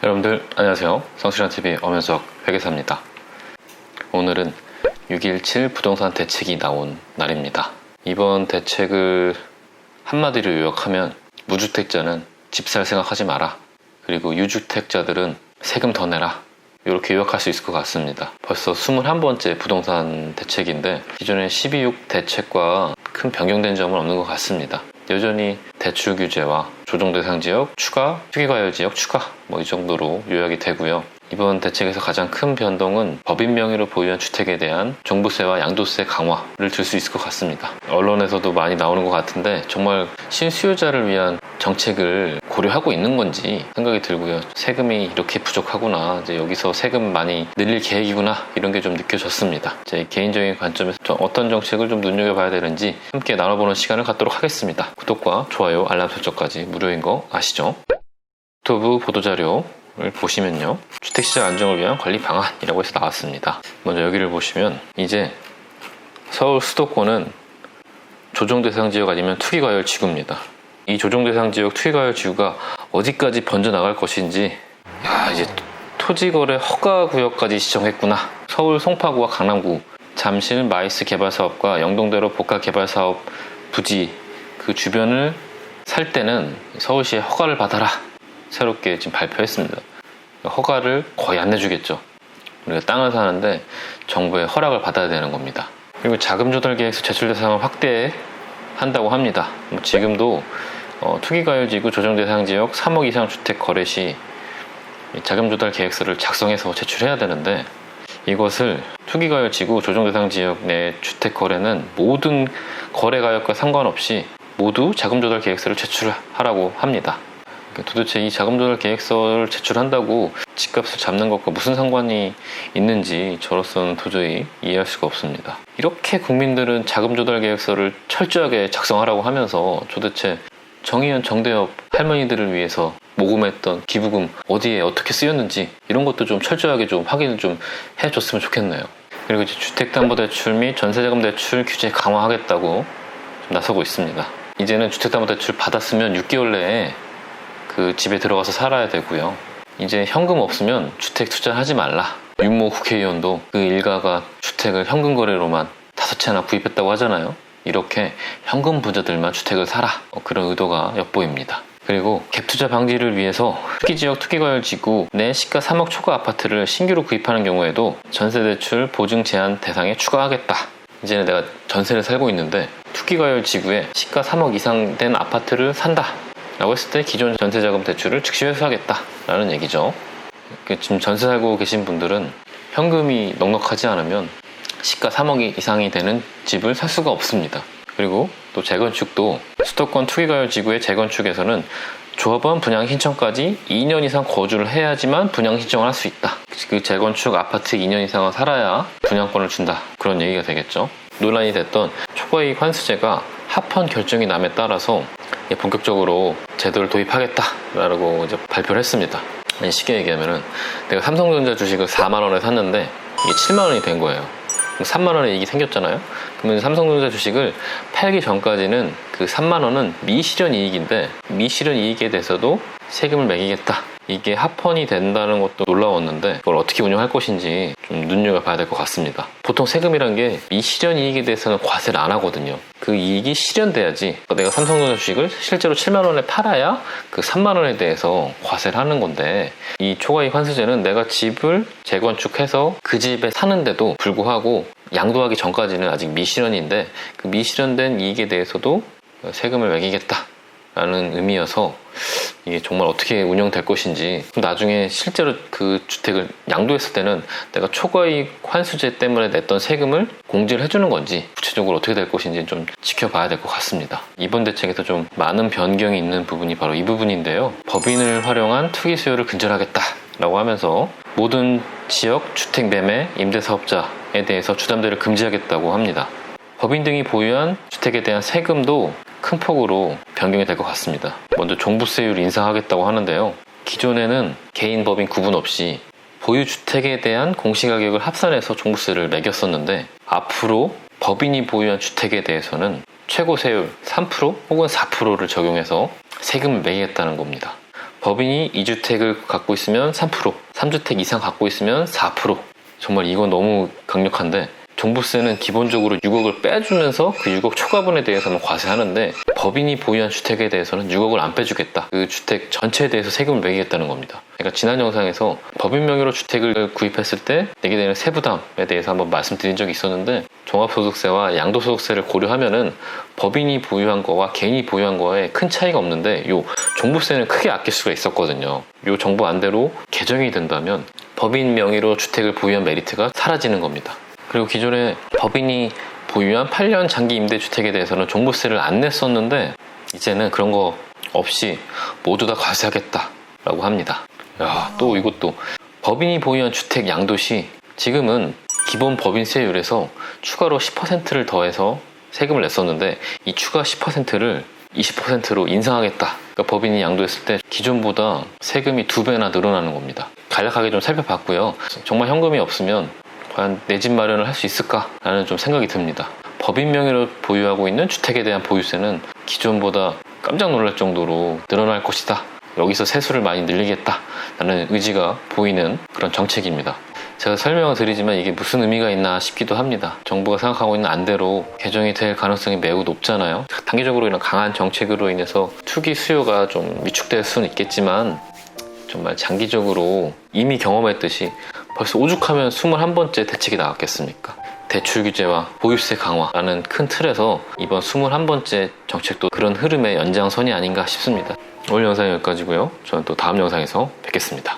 여러분들 안녕하세요. 성실한TV 엄현석 회계사입니다. 오늘은 6.17 부동산 대책이 나온 날입니다. 이번 대책을 한마디로 요약하면 무주택자는 집 살 생각하지 마라, 그리고 유주택자들은 세금 더 내라, 이렇게 요약할 수 있을 것 같습니다. 벌써 21번째 부동산 대책인데 기존의 12.6 대책과 큰 변경된 점은 없는 것 같습니다. 여전히 대출 규제와 조정 대상 지역 추가, 투기과열 지역 추가 이 정도로 요약이 되고요. 이번 대책에서 가장 큰 변동은 법인 명의로 보유한 주택에 대한 종부세와 양도세 강화를 들 수 있을 것 같습니다. 언론에서도 많이 나오는 것 같은데 정말 실수요자를 위한 정책을 고려하고 있는 건지 생각이 들고요. 세금이 이렇게 부족하구나, 이제 여기서 세금 많이 늘릴 계획이구나, 이런 게 좀 느껴졌습니다. 제 개인적인 관점에서 어떤 정책을 좀 눈여겨봐야 되는지 함께 나눠보는 시간을 갖도록 하겠습니다. 구독과 좋아요, 알람 설정까지 무료인 거 아시죠? 유튜브 보도자료 를 보시면요, 주택시장 안정을 위한 관리 방안이라고 해서 나왔습니다. 먼저 여기를 보시면 이제 서울 수도권은 조정대상 지역 아니면 투기과열 지구입니다. 이 조정대상 지역 투기과열 지구가 어디까지 번져나갈 것인지, 이제 토지거래 허가구역까지 지정했구나. 서울 송파구와 강남구, 잠실 마이스 개발사업과 영동대로 복합개발사업 부지 그 주변을 살 때는 서울시에 허가를 받아라, 새롭게 지금 발표했습니다. 허가를 거의 안 내주겠죠. 우리가 땅을 사는데 정부의 허락을 받아야 되는 겁니다. 그리고 자금조달계획서 제출 대상을 확대한다고 합니다. 지금도 투기과열지구 조정대상지역 3억 이상 주택 거래 시 자금조달계획서를 작성해서 제출해야 되는데, 이것을 투기과열지구 조정대상지역 내 주택 거래는 모든 거래가격과 상관없이 모두 자금조달계획서를 제출하라고 합니다. 도대체 이 자금조달 계획서를 제출한다고 집값을 잡는 것과 무슨 상관이 있는지 저로서는 도저히 이해할 수가 없습니다. 이렇게 국민들은 자금조달 계획서를 철저하게 작성하라고 하면서 도대체 정의연, 정대협 할머니들을 위해서 모금했던 기부금 어디에 어떻게 쓰였는지 이런 것도 좀 철저하게 좀 확인을 좀 해줬으면 좋겠네요. 그리고 이제 주택담보대출 및 전세자금대출 규제 강화하겠다고 나서고 있습니다. 이제는 주택담보대출 받았으면 6개월 내에 그 집에 들어가서 살아야 되고요. 이제 현금 없으면 주택 투자하지 말라. 윤모 국회의원도 그 일가가 주택을 현금 거래로만 5채나 구입했다고 하잖아요. 이렇게 현금 부자들만 주택을 사라, 그런 의도가 엿보입니다. 그리고 갭투자 방지를 위해서 투기지역 투기과열 지구 내 시가 3억 초과 아파트를 신규로 구입하는 경우에도 전세대출 보증 제한 대상에 추가하겠다. 이제는 내가 전세를 살고 있는데 투기과열 지구에 시가 3억 이상 된 아파트를 산다 라고 했을 때 기존 전세자금 대출을 즉시 회수하겠다 라는 얘기죠. 지금 전세 살고 계신 분들은 현금이 넉넉하지 않으면 시가 3억 이상이 되는 집을 살 수가 없습니다. 그리고 또 재건축도 수도권 투기과열 지구의 재건축에서는 조합원 분양 신청까지 2년 이상 거주를 해야지만 분양 신청을 할 수 있다. 그 재건축 아파트 2년 이상은 살아야 분양권을 준다, 그런 얘기가 되겠죠. 논란이 됐던 초과이익 환수제가 합헌 결정이 남에 따라서 본격적으로 제도를 도입하겠다라고 이제 발표를 했습니다. 쉽게 얘기하면은 내가 삼성전자 주식을 4만 원에 샀는데 이게 7만 원이 된 거예요. 3만 원의 이익이 생겼잖아요. 그러면 삼성전자 주식을 팔기 전까지는 그 3만 원은 미실현 이익인데, 미실현 이익에 대해서도 세금을 매기겠다, 이게 합헌이 된다는 것도 놀라웠는데 그걸 어떻게 운영할 것인지 좀 눈여겨봐야 될 것 같습니다. 보통 세금이란 게 미실현 이익에 대해서는 과세를 안 하거든요. 그 이익이 실현돼야지, 내가 삼성전자 주식을 실제로 7만 원에 팔아야 그 3만 원에 대해서 과세를 하는 건데, 이 초과이익 환수제는 내가 집을 재건축해서 그 집에 사는데도 불구하고 양도하기 전까지는 아직 미실현인데 그 미실현된 이익에 대해서도 세금을 매기겠다 라는 의미여서 이게 정말 어떻게 운영될 것인지, 나중에 실제로 그 주택을 양도했을 때는 내가 초과이익 환수제 때문에 냈던 세금을 공제를 해주는 건지 구체적으로 어떻게 될 것인지 좀 지켜봐야 될 것 같습니다. 이번 대책에서 좀 많은 변경이 있는 부분이 바로 이 부분인데요. 법인을 활용한 투기 수요를 근절하겠다 라고 하면서 모든 지역 주택 매매 임대사업자에 대해서 주담대를 금지하겠다고 합니다. 법인 등이 보유한 주택에 대한 세금도 큰 폭으로 변경이 될 것 같습니다. 먼저 종부세율 인상하겠다고 하는데요. 기존에는 개인 법인 구분 없이 보유주택에 대한 공시가격을 합산해서 종부세를 매겼었는데, 앞으로 법인이 보유한 주택에 대해서는 최고 세율 3% 혹은 4%를 적용해서 세금을 매기겠다는 겁니다. 법인이 2주택을 갖고 있으면 3%, 3주택 이상 갖고 있으면 4%. 정말 이건 너무 강력한데, 종부세는 기본적으로 6억을 빼주면서 그 6억 초과분에 대해서는 과세하는데, 법인이 보유한 주택에 대해서는 6억을 안 빼주겠다. 그 주택 전체에 대해서 세금을 매기겠다는 겁니다. 그러니까 지난 영상에서 법인 명의로 주택을 구입했을 때 내게 되는 세부담에 대해서 한번 말씀드린 적이 있었는데, 종합소득세와 양도소득세를 고려하면은 법인이 보유한 거와 개인이 보유한 거에 큰 차이가 없는데, 요 종부세는 크게 아낄 수가 있었거든요. 요 정보 안대로 개정이 된다면 법인 명의로 주택을 보유한 메리트가 사라지는 겁니다. 그리고 기존에 법인이 보유한 8년 장기 임대주택에 대해서는 종부세를 안 냈었는데, 이제는 그런 거 없이 모두 다 과세하겠다라고 합니다. 야, 또 이것도 법인이 보유한 주택 양도시, 지금은 기본 법인세율에서 추가로 10%를 더해서 세금을 냈었는데, 이 추가 10%를 20%로 인상하겠다. 그러니까 법인이 양도했을 때 기존보다 세금이 2배나 늘어나는 겁니다. 간략하게 좀 살펴봤고요. 정말 현금이 없으면 과연 내 집 마련을 할 수 있을까라는 좀 생각이 듭니다. 법인 명의로 보유하고 있는 주택에 대한 보유세는 기존보다 깜짝 놀랄 정도로 늘어날 것이다. 여기서 세수를 많이 늘리겠다라는 의지가 보이는 그런 정책입니다. 제가 설명을 드리지만 이게 무슨 의미가 있나 싶기도 합니다. 정부가 생각하고 있는 안대로 개정이 될 가능성이 매우 높잖아요. 단기적으로 이런 강한 정책으로 인해서 투기 수요가 좀 위축될 수는 있겠지만, 정말 장기적으로 이미 경험했듯이 벌써 오죽하면 21번째 대책이 나왔겠습니까? 대출 규제와 보유세 강화라는 큰 틀에서 이번 21번째 정책도 그런 흐름의 연장선이 아닌가 싶습니다. 오늘 영상은 여기까지고요. 저는 또 다음 영상에서 뵙겠습니다.